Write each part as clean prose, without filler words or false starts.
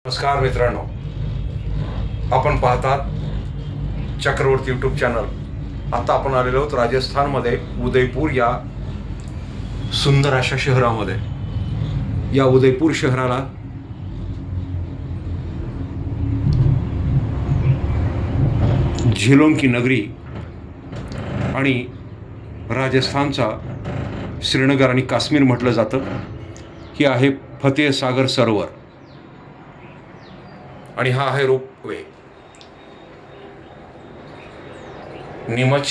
नमस्कार मित्रांनो, आपण पाहतात चक्रवर्ती यूट्यूब चॅनल। आता आपण आलेलो आहोत राजस्थानमध्ये उदयपूर या सुंदर अशा शहरामध्ये। या उदयपूर शहराला झिलों की नगरी आणि राजस्थानचा श्रीनगर आणि काश्मीर म्हटलं जातं। ही आहे फतेह सागर सरोवर आणि हा आहे रोपवे। नीमच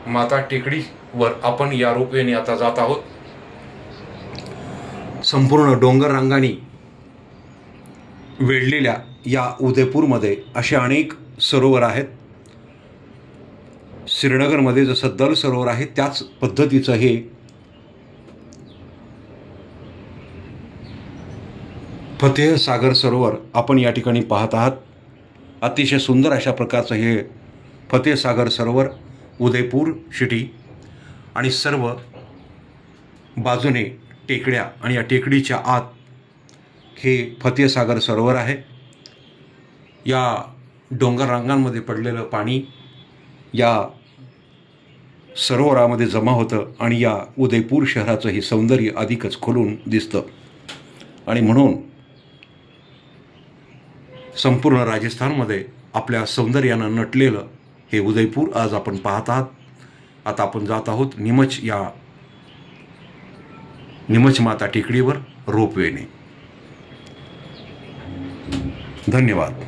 माता टेकडीवर आपण या रोपवेने आता जात आहोत। संपूर्ण डोंगर रांगांनी वेढलेल्या या उदयपूरमध्ये असे अनेक सरोवर आहेत। श्रीनगरमध्ये जसं दल सरोवर आहे त्याच पद्धतीचं हे फतेह सागर सरोवर आपण या ठिकाणी पाहत आहात। अतिशय सुंदर अशा प्रकारचं हे फतेह सागर सरोवर उदयपूर सिटी आणि सर्व बाजूने टेकड्या आणि या टेकडीच्या आत हे फतेह सागर सरोवर आहे। या डोंगर रांगांमध्ये पडलेलं पाणी या सरोवरामध्ये जमा होतं आणि या उदयपूर शहराचं हे सौंदर्य अधिकच खुलून दिसतं आणि म्हणून संपूर्ण राजस्थानमध्ये आपल्या सौंदर्यानं नटलेलं हे उदयपूर आज आपण पाहत आहात। आता आपण जात आहोत नीमच माता टेकडीवर रोपवेने। धन्यवाद।